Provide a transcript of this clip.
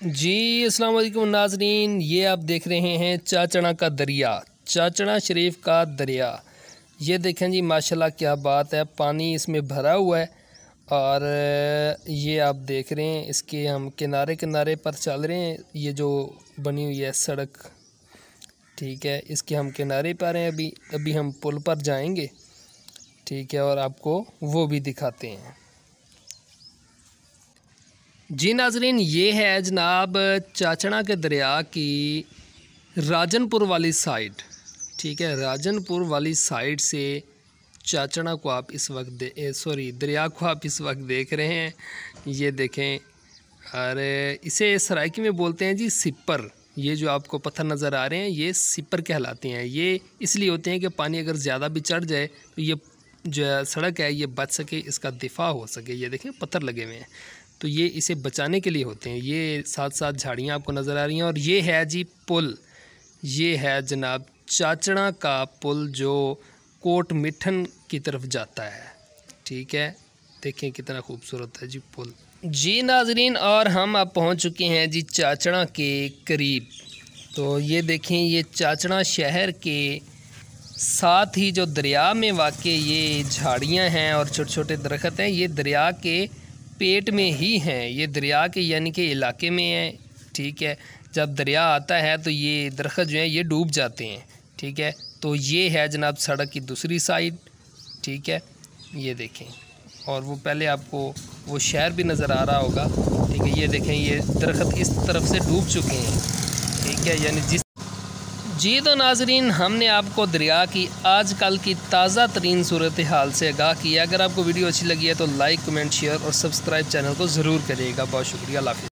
जी अस्सलाम वालेकुम नाजरीन, ये आप देख रहे हैं चाचड़ा का दरिया, चाचड़ा शरीफ का दरिया। ये देखें जी माशाल्लाह क्या बात है, पानी इसमें भरा हुआ है। और ये आप देख रहे हैं, इसके हम किनारे किनारे पर चल रहे हैं। ये जो बनी हुई है सड़क, ठीक है, इसके हम किनारे पर हैं। अभी हम पुल पर जाएंगे, ठीक है, और आपको वो भी दिखाते हैं। जी नाजरीन, ये है जनाब चाचड़ा के दरिया की राजनपुर वाली साइड, ठीक है। राजनपुर वाली साइड से चाचड़ा को आप इस वक्त दरिया को आप इस वक्त देख रहे हैं। ये देखें, और इसे सराइकी में बोलते हैं जी सिपर। ये जो आपको पत्थर नज़र आ रहे हैं ये सिपर कहलाते हैं। ये इसलिए होते हैं कि पानी अगर ज़्यादा भी चढ़ जाए तो ये जो सड़क है ये बच सके, इसका दिफा हो सके। ये देखें पत्थर लगे हुए हैं, तो ये इसे बचाने के लिए होते हैं। ये साथ साथ झाड़ियाँ आपको नज़र आ रही हैं। और ये है जी पुल, ये है जनाब चाचड़ा का पुल जो कोट मिठन की तरफ जाता है, ठीक है। देखें कितना खूबसूरत है जी पुल। जी नाजरीन, और हम अब पहुंच चुके हैं जी चाचड़ा के करीब। तो ये देखें, ये चाचड़ा शहर के साथ ही जो दरिया में वाक़ई ये झाड़ियाँ हैं और छोटे छोटे दरख्त हैं, ये दरिया के पेट में ही हैं। ये दरिया के यानी कि इलाके में है, ठीक है। जब दरिया आता है तो ये दरख्त जो हैं ये डूब जाते हैं, ठीक है। तो ये है जनाब सड़क की दूसरी साइड, ठीक है। ये देखें, और वो पहले आपको वो शहर भी नज़र आ रहा होगा, ठीक है। ये देखें, ये दरख्त इस तरफ से डूब चुके हैं, ठीक है, यानी जिस जी। तो नाजरीन, हमने आपको दरिया की आजकल की ताज़ा तरीन सूरत हाल से आगाह किया। अगर आपको वीडियो अच्छी लगी है तो लाइक, कमेंट, शेयर और सब्सक्राइब चैनल को ज़रूर करिएगा। बहुत शुक्रिया। अल्लाह हाफ़िज़।